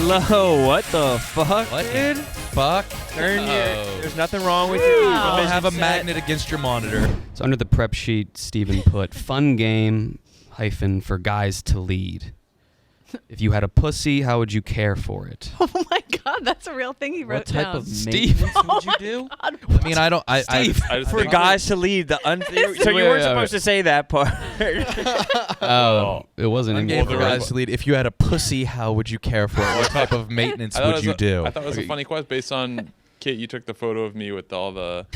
Low, what the fuck, What dude? Fuck. There's nothing wrong with you. I don't have a magnet against your monitor. So under the prep sheet, Steven put fun game hyphen for guys to lead. If you had a pussy, how would you care for it? Oh my God, that's a real thing he wrote What type down. of Steve. maintenance would you do? God, I mean, I don't. Steve. I just For think guys to lead the so you weren't supposed to say that part. Oh, it wasn't in Game the for guys to lead. If you had a pussy, how would you care for it? What type of maintenance would you do? I thought it was a funny question based on Kate. You took the photo of me with all the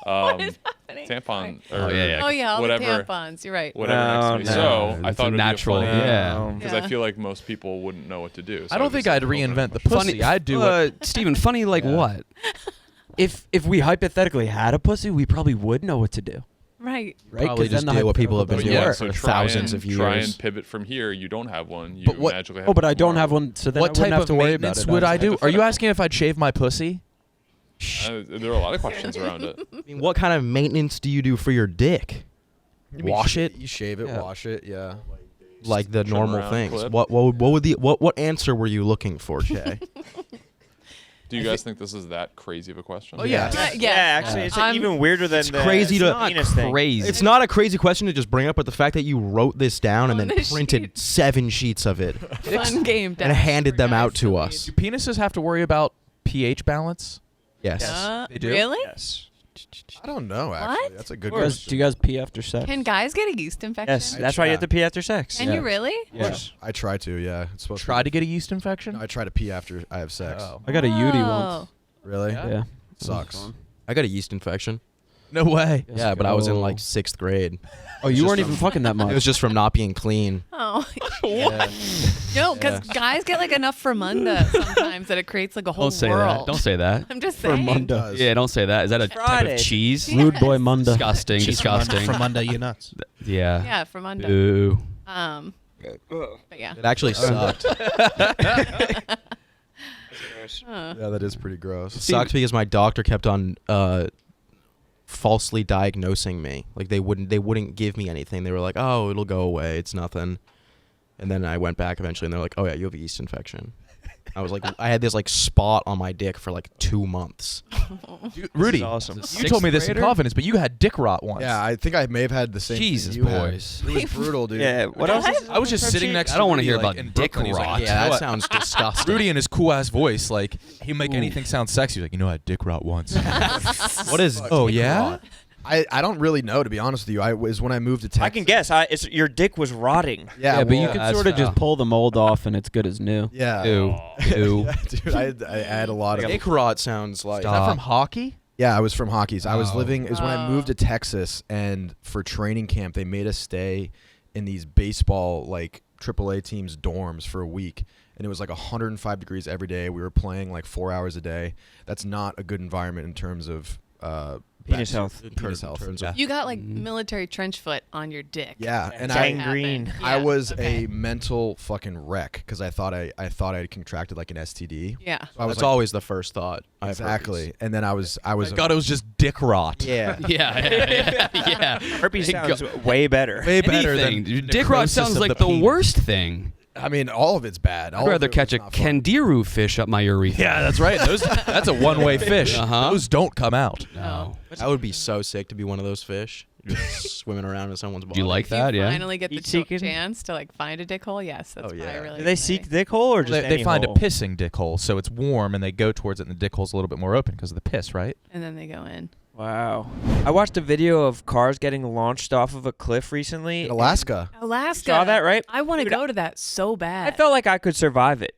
what is happening? tampon. Oh, yeah. Oh yeah, all whatever. the tampons. You're right. Whatever next to me. no. So I It's thought a it'd natural, be a funny, yeah. because Yeah. I feel like most people wouldn't know what to do. So I don't just think I'd like, reinvent the Funny, pussy. I'd do it. Steven, funny like Yeah. what? If we hypothetically had a pussy, we probably would know what to do, Right. right? Probably 'Cause just then the do what people have been hypothetical doing doesn't Yeah, work. so for try thousands and, of Try years. and pivot from here. You don't have one. You But what- magically have Oh, but I don't tomorrow. have one, so then What I wouldn't type have of to worry about maintenance it. would I do? have to Are you fit- asking if I'd shave my pussy? There are a lot of questions around it. I mean, what kind of maintenance do you do for your dick? Wash it, You shave it, Yeah. wash it, yeah. like the Trim normal around, things. clip. What answer were you looking for, Jay? Do you guys think this is that crazy of a question? Oh, yeah. Yeah. actually, it's I'm- even weirder than It's the crazy to- penis thing. Crazy. It's not a crazy question to just bring up, but the fact that you wrote this down and On then the printed sheet. 7 sheets of it Fun game. and handed for them guys out to lead. us. Do penises have to worry about pH balance? Yes. They do? Really? Yes. I don't know, actually. What? That's a good Do you guys- question. do you guys pee after sex? Can guys get a yeast infection? Yes, that's why you have to pee after sex. Can you really? Yes. I try to, yeah. It's supposed Try to get a yeast infection? No, I try to pee after I have sex. Oh. I got a UD Oh. once. Really? Yeah. Sucks. I got a yeast infection. No way. Yeah, but I was in like 6th grade. Oh, you weren't even fucking that much. It was just from not being clean. Oh. Yeah. No, because guys get like enough fermunda sometimes that it creates like a whole Don't say world. that. Don't say that. I'm just saying. Munda. Yeah, don't say that. Is that a type Friday. of cheese? Rude boy Munda. Disgusting. Disgusting. From under your nuts. Yeah. Yeah, fermunda. Boo. But yeah. It actually sucked. Yeah, that is pretty gross. It sucked because my doctor kept on falsely diagnosing me. Like they wouldn't give me anything. They were like, "Oh, it'll go away. It's nothing." And then I went back eventually, and they're like, "Oh yeah, you have a yeast infection." I was like, I had this like spot on my dick for like 2 months. Rudy, awesome. you told me this in confidence, but you had dick rot once. Yeah, I think I may have had the same Jesus, thing you had. boys. It was brutal, dude. Yeah. What else? I was just sitting next to I don't wanna Rudy, hear like, about in dick Brooklyn. He was like, rot. "You know Yeah, that what?" sounds disgusting. Rudy in his cool ass voice, like he'd make anything sound sexy. He's like, you know, I had dick rot once. What is? Oh, dick yeah? rot? I don't really know, to be honest with you. I was when I moved to Texas. I can guess. It's your dick was rotting. Yeah, but you well, can that's sort of just foul. pull the mold off, and it's good as new. Yeah. Ew. Ew. Dude, I had a lot of. Dick rot sounds like. Is that from hockey? Yeah, I was from Hockey's. I was Oh. living. It was when I moved to Texas, and for training camp, they made us stay in these baseball like AAA teams' dorms for a week, and it was like 105 degrees every day. We were playing like 4 hours a day. That's not a good environment in terms of Penis health. Penis health. And so- You got like military trench foot on your dick. Yeah, and Gangrene. I Yeah, was okay. a mental fucking wreck because I thought I had contracted like an STD. Yeah. So I was That's like, always the first thought. I have exactly, herpes. and then I was I thought it was just dick rot. Yeah. Yeah. Herpes Hey, sounds go- way better. Way better Anything, than dude. Dick rot necrosis sounds of like the penis. worst thing. I mean, all of it's bad. All I'd of rather it catch was a not fun. kangaroo fish up my urethra. Yeah, that's right. That's a one-way fish. Uh-huh. Those don't come out. No. That would be so sick to be one of those fish. Just swimming around in someone's body. Do you like If you that? Yeah. finally get the Heat seeking? chance to like find a dick hole, yes, that's Oh, what I yeah. really Do they say. seek dick hole or just They any find hole? a pissing dick hole, so it's warm, and they go towards it, and the dick hole's a little bit more open because of the piss, right? And then they go in. Wow. I watched a video of cars getting launched off of a cliff recently. In Alaska. Alaska. Saw that, right? I want to Dude, go to that so bad. I felt like I could survive it.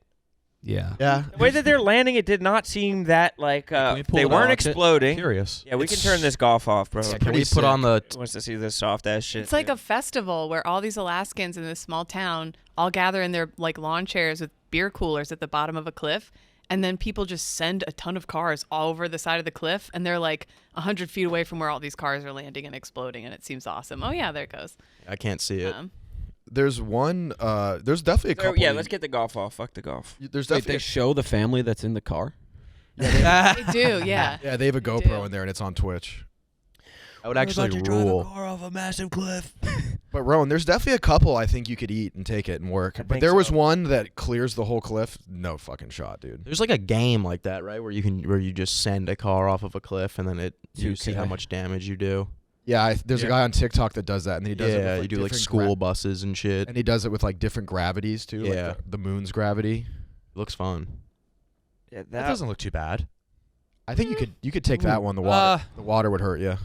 Yeah. Yeah. The way that they're landing, it did not seem that like Can we pull they it weren't out? exploding. Curious. Yeah, we can It's- turn this golf off, bro. Can pretty we put on the? Who wants to see this soft ass shit? It's like dude? a festival where all these Alaskans in this small town all gather in their like lawn chairs with beer coolers at the bottom of a cliff, and then people just send a ton of cars all over the side of the cliff, and they're like 100 feet away from where all these cars are landing and exploding, and it seems awesome. Oh yeah, there it goes. I can't see it. There's one. There's definitely a So, couple. yeah, let's get the golf off. Fuck the golf. There's Wait, definitely. they show the family that's in the car. They do, yeah. yeah, they have a They GoPro do. in there, and it's on Twitch. That would actually rule. car off a massive cliff. But Rowan, there's definitely a couple I think you could eat and take it and work. But there was one that clears the whole cliff. No fucking shot, dude. There's like a game like that, right? Where you just send a car off of a cliff and then you see how much damage you do. Yeah, there's a guy on TikTok that does that, and then he does it with like you do like school buses and shit. And he does it with like different gravities too. Yeah. Like the moon's gravity. It looks fun. Yeah, That doesn't look too bad. I think you could take that one. The water would hurt you.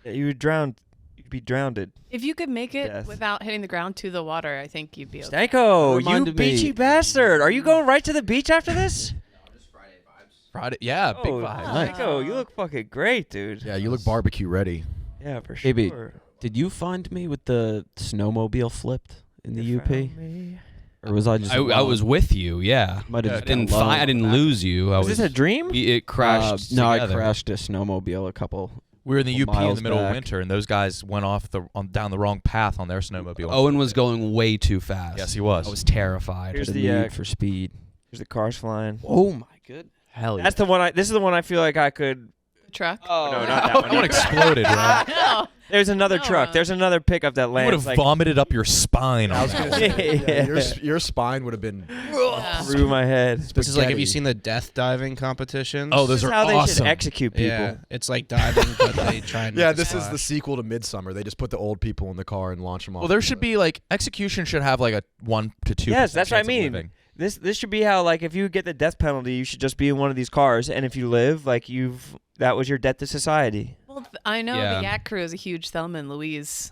Yeah, you would drown. You'd be drowned. If you could make it Death. without hitting the ground to the water, I think you'd be okay. Stanko, you Reminded me- beachy bastard. Are you going right to the beach after this? Friday, yeah, big vibe. Nice. Stanko, you look fucking great, dude. Yeah, you look barbecue ready. Yeah, for sure. Baby, did you find me with the snowmobile flipped in the UP? Or was I just? I was with you. Yeah. Might have I just didn't. got alone. I didn't lose you. I Was was. this a dream? It crashed. No, I together. crashed a snowmobile a couple. We were in the UP in miles the middle of back. winter, and those guys went off down the wrong path on their snowmobile. Owen was going way too fast. Yes, he was. I was terrified. Here's The the, need for speed. Here's the cars flying. Oh my goodness. Hell yeah. That's the one. This is the one I feel like I could. Truck. Oh no, not that That one one. exploded, right? No. There's another No, truck. There's another pickup that You would lands have like vomited up your spine I on was that gonna one. say, Yeah. your spine would have been Yeah. through my head. This is like, have you spaghetti. seen the death diving competitions? Oh, This those is are how they should awesome. execute people. Yeah, it's like diving, but they try and Yeah, make a this is the splash. sequel to Midsummer. They just put the old people in the car and launch them off. Well, there should be like execution should have like a 1 to 2%. Yes, that's what I chance of mean. living. This should be how, like, if you get the death penalty, you should just be in one of these cars, and if you live, like, that was your death to society. Well, I know Yeah. the Yak Crew is a huge Thelma and Louise.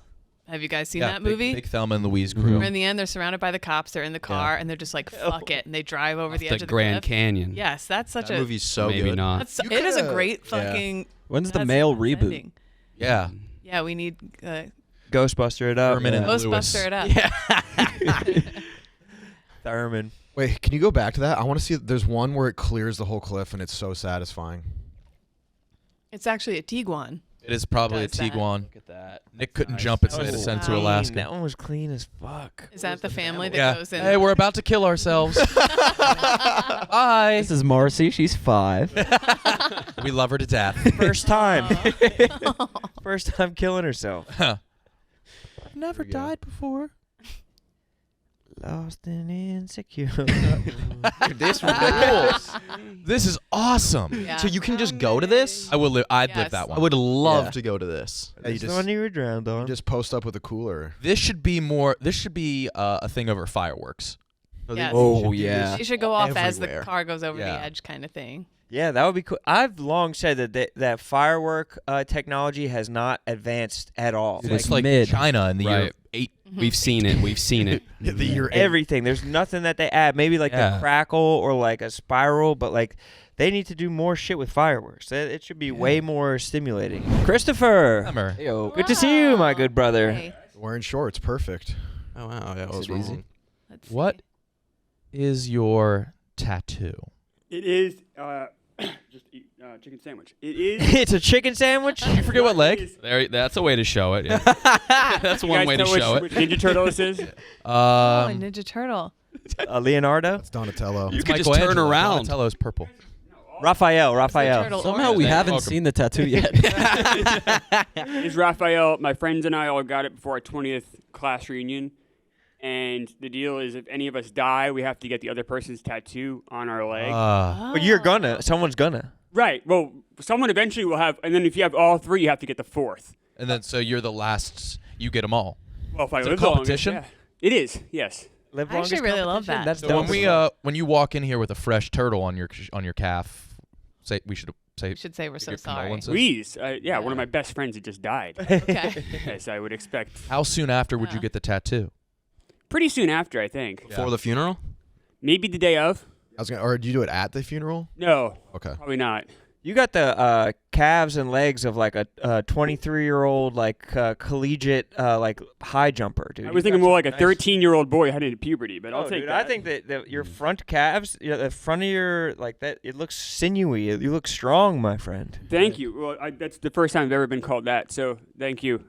Have you guys seen Yeah, that big- movie? Big Thelma and Louise Mhm. crew. Where in the end, they're surrounded by the cops. They're in the car, and they're just like, "Fuck it," and they drive over the The edge of the Grand cliff. Canyon. Yes, that's such That a. movie's so Maybe good. not. That's, You it is a coulda- great yeah. fucking. When's the that's male the reboot? ending. Yeah. Yeah, we need Ghostbuster it up. Thurman and Lewis. Ghostbuster it up. Thurman. Wait, can you go back to that? I want to see. There's one where it clears the whole cliff, and it's so satisfying. It's actually a Tiguan. It is probably a Does that. Tiguan. Look at that. Nick couldn't jump it, so That they had to was send it to clean. Alaska. That one was clean as fuck. Is that the family that Yeah. goes in? Hey, we're about to kill ourselves. Bye. This is Marcy. She's 5. We love her to death. First time. First time killing herself. I've never died before. Lost and insecure. This rules. This is awesome. Yeah. So you can just go to this? I'd live Yes. that one. I would love Yeah. to go to this. Yeah, you That's the just, one you were drowned on. you just post up with a cooler. This should be more. This should be a thing over fireworks. So Yes. they Oh, should do yeah. this You should go off as the everywhere. car goes over Yeah. the edge, kind of thing. Yeah, that would be cool. I've long said that firework technology has not advanced at all. It's It's like mid. China in the year Right. 8. We've seen it. We've seen it. The year eight. Everything. There's nothing that they add. Maybe like Yeah. the crackle or like a spiral, but like they need to do more shit with fireworks. It should be way more stimulating. Christopher, Klemmer. good to see you, my good brother. Hey, Wearing shorts, perfect. Oh wow, that was it easy. wrong. let's see. What is your tattoo? It is just eat, chicken sandwich. It is. It's a chicken sandwich. You forget what leg? There, that's a way to show it. Yeah. That's You one guys way to know show which it. Ninja Turtle this is? Oh, a Um, Ninja Turtle. Leonardo, That's Donatello. You could just turn around. Donatello's purple. Raphael. Turtle Somehow orange. we Yeah. haven't Welcome. seen the tattoo yet. It's Raphael. My friends and I all got it before our 20th class reunion. And the deal is if any of us die, we have to get the other person's tattoo on our leg. But you're gonna. Someone's gonna. Right. Well, someone eventually will have. And then if you have all three, you have to get the fourth. And then so you're the last. You get them all. Well, if I Is it a live long, competition? yeah. It is, yes. Live I actually longest really love competition? that. That's So dope. when you walk in here with a fresh turtle on your calf, say we should say You should say we're so your sorry. condolences. Please. Yeah, one of my best friends had just died. Okay. As I would expect. How soon after would you Yeah. get the tattoo? Pretty soon after, I think. Before the funeral? Maybe the day of. I was gonna, or do you do it at the funeral? No, Okay. probably not. You got the calves and legs of like a 23-year-old like collegiate like high jumper, dude. I You was got thinking more some like a nice- 13-year-old boy heading to puberty, but I'll Oh, take dude, that. I think that your front calves, the front of your like that, it looks sinewy. You look strong, my friend. Thank you. Well, that's the first time I've ever been called that, so thank you.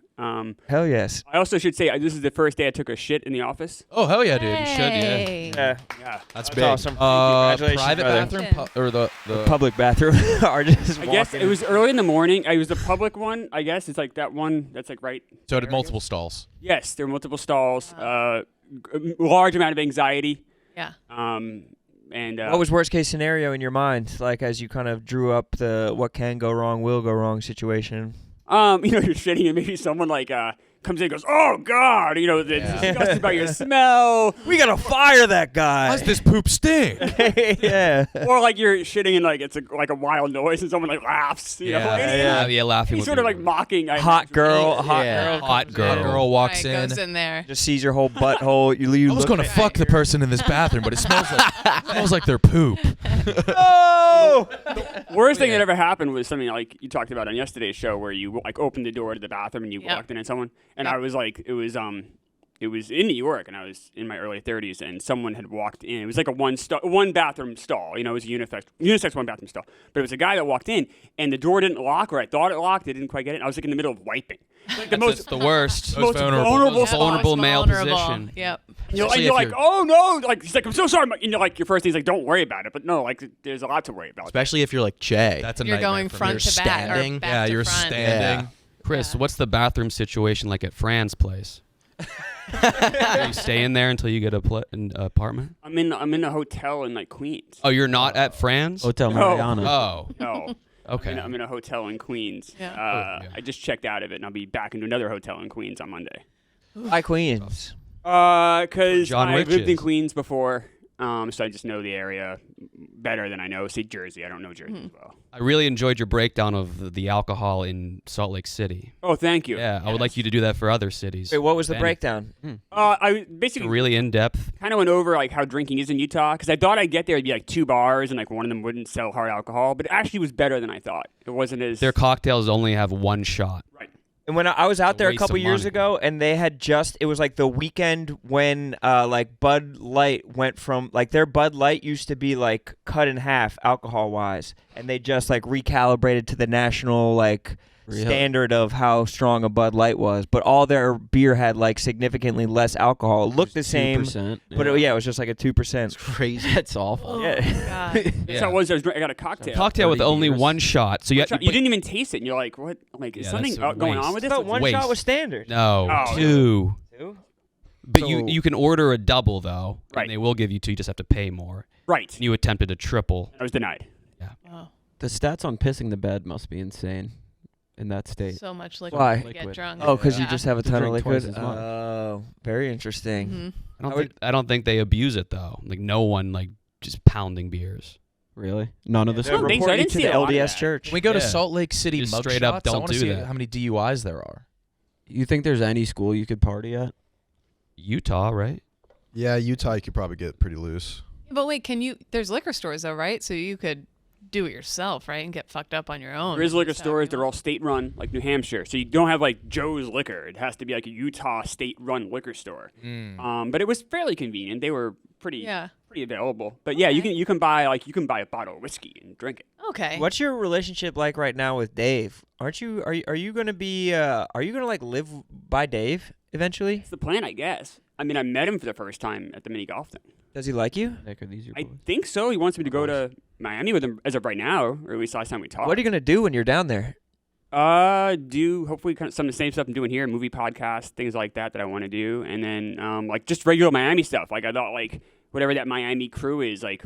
Hell yes. I also should say this is the first day I took a shit in the office. Oh hell yeah, dude! You should, yeah. Hey. Yeah. Yeah. That's That's big. awesome. Congratulations, Private brother. bathroom or the Public bathroom are just I guess walking. it was early in the morning. It was the public one. I guess it's like that one that's like right. So it there, had I multiple guess. stalls. Yes, there were multiple stalls. Large amount of anxiety. Yeah. And What was worst case scenario in your mind, like as you kind of drew up the what can go wrong, will go wrong situation? you're shitting and maybe someone like comes in and goes, "Oh God," it's disgusted by your smell. We gotta fire that guy. How's this poop stink? Yeah. Or like you're shitting and like it's like a wild noise and someone like laughs. You know? Yeah, laughing. Any would sort be of like rude. mocking. Hot girl, a hot Yeah. girl. Hot comes girl. in, Girl walks Right, in. goes in there. just sees your whole butthole. You I was look going to at- fuck the person in this bathroom, but it smells like their poop. Oh! Worst thing that ever happened was something like you talked about on yesterday's show, where you like opened the door to the bathroom and you Yep. walked in on someone, and Yep. I was like, it was in New York, and I was in my early 30s, and someone had walked in. It was like a one bathroom stall, it was a unisex one bathroom stall, but it was a guy that walked in, and the door didn't lock, or I thought it locked, it didn't quite get it. I was like in the middle of wiping, like That's the worst. most vulnerable Most spot. vulnerable male Vulnerable. position. Yep. You're Especially like, if oh no, like he's like, I'm so sorry, like your first thing's like, don't worry about it, but no, like there's a lot to worry about. Especially if you're like Jay. That's a You're nightmare going for me. front You're to back or standing. back Yeah, to you're front. standing. Chris, Yeah. what's the bathroom situation like at Fran's place? Are you staying there until you get an apartment? I'm in a hotel in like Queens. Oh, you're not at Fran's? Hotel No. Mariana. Oh, No. okay. I'm in a hotel in Queens. Yeah. Oh, yeah. I just checked out of it, and I'll be back into another hotel in Queens on Monday. Hi, Queens. Because John I've lived in Riches. Queens before, so I just know the area better than I know, say, Jersey. I don't know Jersey as well. I really enjoyed your breakdown of the alcohol in Salt Lake City. Oh, thank you. Yeah, I would like you to do that for other cities. Wait, what was the Any- breakdown? I basically Really in depth. kind of went over like how drinking is in Utah, because I thought I'd get there, it'd be like 2 bars, and like one of them wouldn't sell hard alcohol, but it actually was better than I thought. It wasn't as Their cocktails only have one shot. right. And when I was out a there a waste couple of years money. ago, and they had it was like the weekend when like Bud Light went from like their Bud Light used to be like cut in half alcohol wise, and they just like recalibrated to the national like standard of how strong a Bud Light was, but all their beer had like significantly less alcohol. It looked the same, but it was just like a 2%. Crazy. That's awful. Oh, Yeah. God. That's how it was. I got a cocktail. Cocktail with 30 only beers. one shot. So you, You didn't even taste it, and you're like, what? Like, is Yeah, something that's a going on waste. with I this? thought one waste. shot was standard. No, Oh, two. Two? But So- you can order a double though, Right. and they will give you two. You just have to pay more. Right. You attempted a triple. I was denied. Wow. The stats on pissing the bed must be insane in that state. So much liquid. Why? to Get Liquid. drunk. Oh, because you Yeah. just have a To ton of drink liquid. twice as much. Oh, very interesting. Mhm. I don't think they abuse it though. Like no one like just pounding beers. Really? None of the They're don't think so. I reporting didn't to see the a lot of LDS that. church. Can we go to Yeah. Salt Lake City Just mug straight up shots? I don't wanna do see that. how many DUIs there are. You think there's any school you could party at? Utah, right? Yeah, Utah, you could probably get pretty loose. But wait, there's liquor stores though, right? So you could do it yourself, right? And get fucked up on your own. There is liquor Just have stores. your They're all state-run, like New Hampshire. So you don't have like Joe's Liquor. It has to be like a Utah state-run liquor store. But it was fairly convenient. They were pretty available. But yeah, Okay. you can buy a bottle of whiskey and drink it. Okay. What's your relationship like right now with Dave? Are you gonna be are you gonna like live by Dave eventually? It's the plan, I guess. I mean, I met him for the first time at the mini golf thing. Does he like you? Nick, are these your I boys? think so. He wants me to go to Miami with him as of right now, or at least last time we talked. What are you gonna do when you're down there? Do hopefully kind of some of the same stuff I'm doing here, movie podcast, things like that I want to do, and then like just regular Miami stuff. Like I thought, like whatever that Miami crew is, like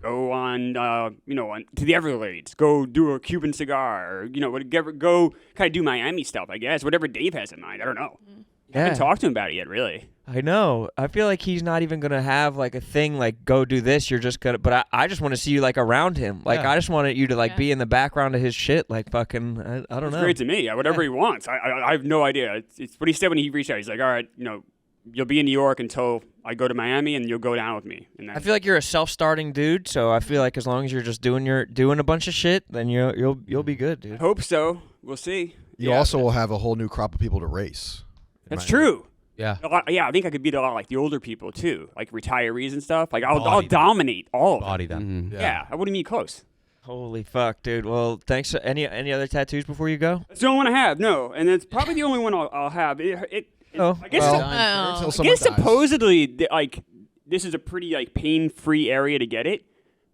go on, on, to the Everglades, go do a Cuban cigar, or whatever, go kind of do Miami stuff. I guess whatever Dave has in mind. I don't know. I haven't talked to him about it yet, really. I know. I feel like he's not even gonna have like a thing like go do this. You're just gonna. But I just want to see you like around him. Like Yeah. I just wanted you to like Yeah. be in the background of his shit. Like fucking. I don't It's know. great to me. Yeah, whatever he wants. I have no idea. It's what he said when he reached out. He's like, all right, you'll be in New York until I go to Miami, and you'll go down with me. And I feel like you're a self-starting dude, so I feel like as long as you're just doing a bunch of shit, then you'll be good, I dude. hope so. We'll see. You Yeah, also will have a whole new crop of people to race. in That's Miami. true. Yeah. I think I could beat a lot like the older people too, like retirees and stuff. Like I'll Body them. dominate all of them. Body them. Mhm. Yeah, I wouldn't be close. Holy fuck, dude. Well, thanks. Any other tattoos before you go? That's the only one I have. No, and it's probably the only one I'll have. Oh, I guess. well, Oh. until I guess someone dies. supposedly, like, this is a pretty like pain-free area to get it,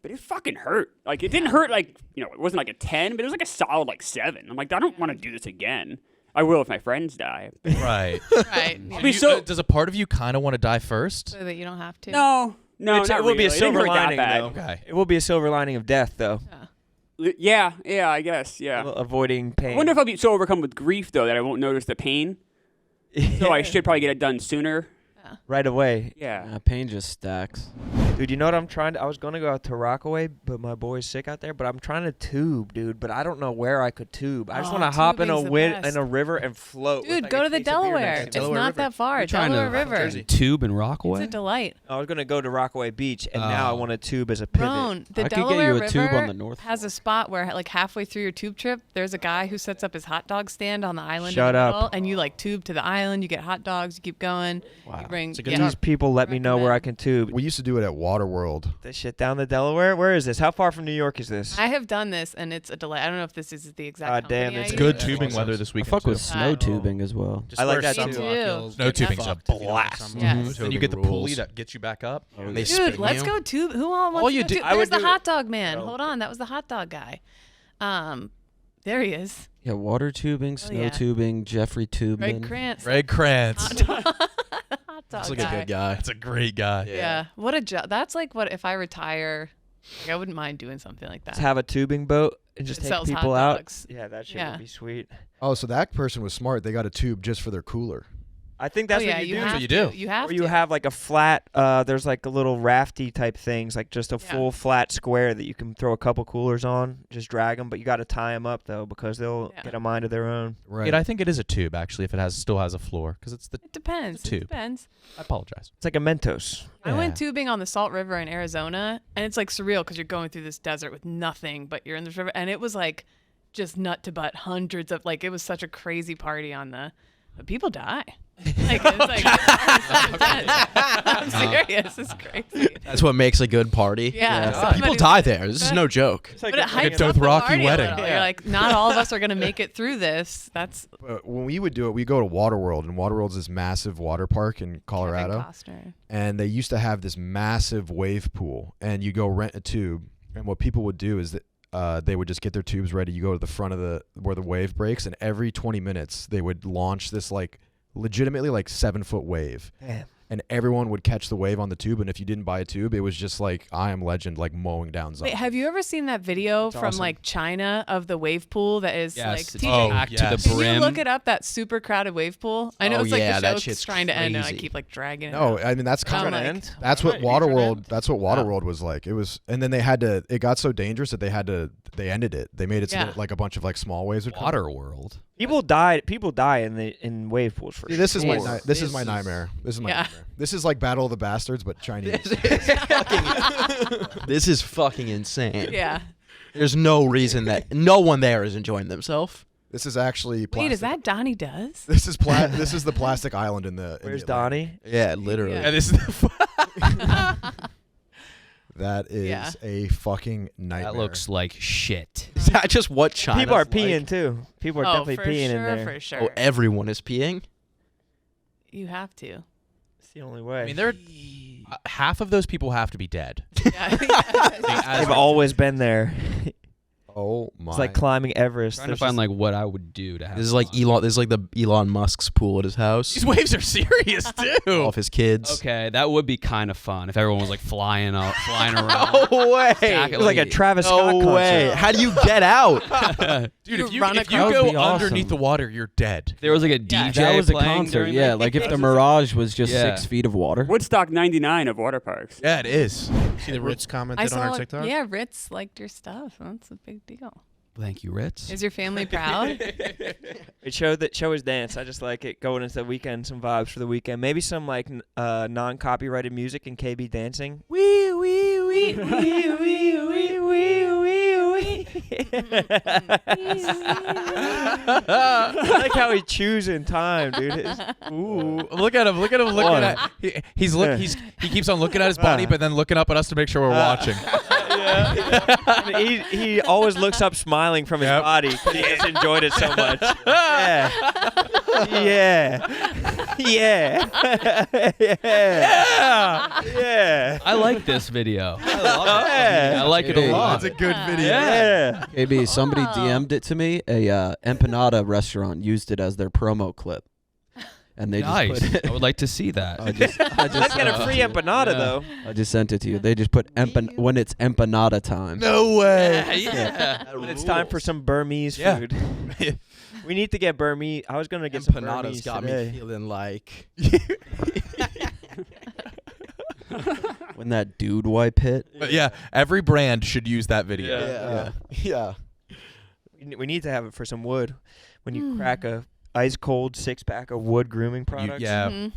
but it fucking hurt. Like, it didn't hurt like it wasn't like a 10, but it was like a solid like 7. I'm like, I don't want to do this again. I will if my friends die. Right. Right. I Yeah. mean, so Does a part of you kind of want to die first? So that you don't have to. no, It not will be a really. It didn't silver hurt that lining, bad. though. Okay. It will be a silver lining of death, though. Yeah, I guess, yeah. Avoiding pain. I wonder if I'll be so overcome with grief though that I won't notice the pain. So I should probably get it done sooner. right away. Yeah. Pain just stacks. Dude, you know what I'm trying to... I was going to go out to Rockaway, but my boy's sick out there. But I'm trying to tube, dude. But I don't know where I could tube. I just Oh, want to hop in tubing's the best. in a river and float. with, Dude, like, go a to the case of beer Delaware. next to It's me. Delaware not River. that far. You're trying Delaware to River. Jersey. Tube and It's Rockaway. a delight. I was going to go to Rockaway Beach, and now I Oh. want to tube as a pivot. Roan, the I could get Delaware you a tube River on the North has a spot where, like, halfway through your tube trip, there's a guy who sets up his hot dog stand on the island. Shut in the up. middle, and you, like, tube to the island. You get hot dogs. You keep going. Wow. You bring, It's a good yeah. time. These people let me know where I can tube. We used to do it at Waterworld. This shit down the Delaware? Where is this? How far from New York is this? I have done this, and it's a delight. I don't know if this is the exact damn, company I it's It's good use. tubing Yeah. weather this I weekend. fuck with too. snow tubing as well. Just I like wear that too. sunblock. Snow tubing's a Fucked if you don't have blast. Yes. sunblock. Then you get the Tubing pulley rules. that gets you back up. And they Dude, spin let's you. go tube. Who all wants All to you go do- tube? I would There's the do hot dog man. Oh. Hold on, that was the hot dog guy. There he is. Yeah, water tubing, snow yeah. tubing, Jeffrey Tubman. Greg Krantz. Greg Krantz. Hot dog, hot dog Looks like guy. a good guy. That's a great guy. Yeah. What a job. That's like what if I retire. Like, I wouldn't mind doing something like that. Let's have a tubing boat and just That take sells hot people out. dogs. Yeah, that shit Yeah. would be sweet. Oh, so that person was smart. They got a tube just for their cooler. I think that's oh, yeah, what you do. have you to. do. You have Or to. you have like a flat, there's like a little rafty type things, like just a full flat square that you can throw a couple coolers on, just drag them, but you got to tie them up though because they'll Yeah. get a mind of their own. Right. I think it is a tube actually if it still has a floor because it's the. It depends. tube. It depends. I apologize. It's like a Mentos. I went tubing on the Salt River in Arizona, and it's like surreal because you're going through this desert with nothing, but you're in this river, and it was like just nut to butt, hundreds of like it was such a crazy party on the. But people die. Like, it's like I'm serious. It's crazy. That's what makes a good party. Yeah. People somebody- die there. This is no joke. It's like But it hypes a up the Dothraki party a wedding. little. Yeah. You're like, not all of us are gonna make it through this. That's When we would do it, we go to Waterworld, and Waterworld's this massive water park in Kevin Colorado. Costner. And they used to have this massive wave pool, and you go rent a tube. And what people would do is that they would just get their tubes ready. You go to the front of where the wave breaks, and every 20 minutes they would launch this like legitimately like 7-foot wave. Damn. And everyone would catch the wave on the tube, and if you didn't buy a tube, it was just like I Am Legend, like mowing down Wait, zombies. have you ever seen that video It's from awesome. like China of the wave pool that is Yes, like it's TJ, packed to yes. the Can brim. you look it up? That super crowded wave pool. I know Oh, it's like yeah, the that show's shit's trying to end, and I crazy. keep like dragging it. No, out. I mean that's I'm kind of like, that's what Alright, future Waterworld. end? That's what Waterworld was like. It was, and then they had to. It got so dangerous that they ended it. They made it so Yeah. that like a bunch of like small waves would come. Waterworld. People die in wave pools for See, this is my sure. this is my nightmare. This is my Yeah. nightmare. This is like Battle of the Bastards, but Chinese. This is fucking insane. Yeah. There's no reason that no one there is enjoying themselves. This is actually plastic. Wait, is that Donnie Does? This is this is the plastic island in the. Where's in the Atlantic. Donnie? Yeah, literally. Yeah. Yeah, this is That is Yeah. a fucking nightmare. That looks like shit. Is that just what China? People are peeing too. People are Oh, definitely for peeing sure, in there. for sure. Oh, everyone is peeing. You have to. It's the only way. I mean, half of those people have to be dead. Yeah. They've always been there. Oh my! It's like climbing Everest. Trying to There's find just- like what I would do to have. This is like fun. Elon. This is like the Elon Musk's pool at his house. These waves are serious All too. of his kids. Okay, that would be kind of fun if everyone was like flying around. No way. Stack It was like a Travis Scott No way. concert. How do you get out? Dude, You if you run if you across- That would go be awesome. underneath the water, you're dead. There was like a Yeah, DJ that was a playing concert. during Yeah, that. like if the Mirage was just Yeah. 6 feet of water. Woodstock 99 of water parks. Yeah, it is. See the Ritz I commented on saw our it. TikTok? Yeah, Ritz liked your stuff. That's a big deal. Thank you, Ritz. Is your family proud? It show his dance. I just like it going into the weekend. Some vibes for the weekend. Maybe some like non-copyrighted music and KB dancing. Wee wee wee wee wee wee wee wee. I like how he chews in time, dude. Ooh, look at him! Look at him looking One. at. He keeps on looking at his body, but then looking up at us to make sure we're watching. Yeah. He always looks up smiling from his body because he has enjoyed it so much. Yeah. Yeah. I like this video. I like it a lot. It's a good video. Yeah. KB, somebody DM'd it to me. A empanada restaurant used it as their promo clip, and they Nice. just put it. I would like to see that. I just Let's get a free empanada Yeah. though. I just sent it to you. They just put when it's empanada time. No way. Yeah. When it's time for some Burmese Yeah. food. We need to get Burmese. I was gonna get some Empanadas Burmese got today. me feeling like. When that dude wipe hit. But yeah, every brand should use that video. Yeah. We need to have it for some wood. When you crack a ice cold 6-pack of wood grooming You- products. yeah. Mhm.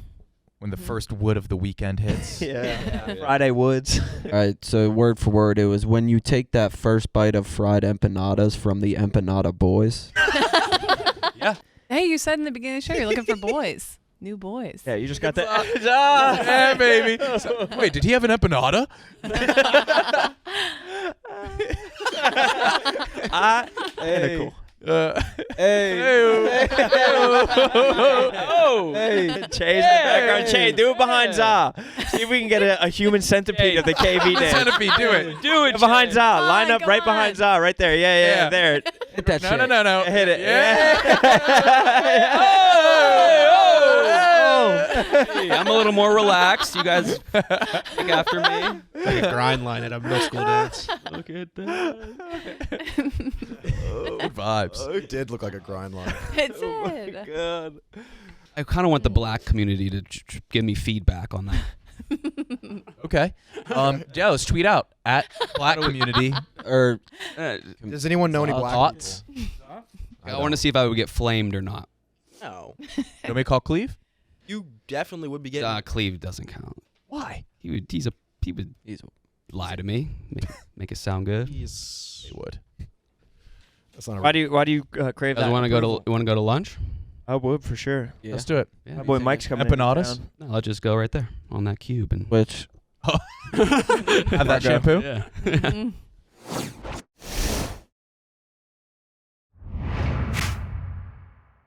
When the first wood of the weekend hits. Yeah. Friday woods. All right, so word for word, it was when you take that first bite of fried empanadas from the Empanada Boys. Hey, you said in the beginning of the show you're looking for boys. New boys. Yeah, you just got that. Yeah, baby. So- wait, did he have an empanada? Pinnacle. Che's in the background. Che, do it behind Za. See if we can get a human centipede of the KB dance. Centipede, do it. Do it behind Za. Line up come right behind on. Za. Right there. Yeah, Yeah. there. Hit that shit. No. Hit it. Yeah. Hey, I'm a little more relaxed. You guys look after me. Like a grind line at a middle school dance. Look at that. Good vibes. Oh, it did look like a grind line. It did. God. I kind of want the black community to give me feedback on that. Okay. Yeah, let's tweet out at Black Community. Or Does anyone know any black Thoughts? I want to see if I would get flamed or not. No. Nobody call Cleve? You definitely would be getting. Cleve doesn't count. Why? He would he's lie to me, make it sound good. He's. They would. That's not a Why do you crave You that? want to approval? go to lunch? I would for sure. yeah. Let's do it. Yeah. My boy Mike's coming. Empanadas? In town. No, I'll just go right there on that cube and Which Have that shampoo? yeah. Mhm.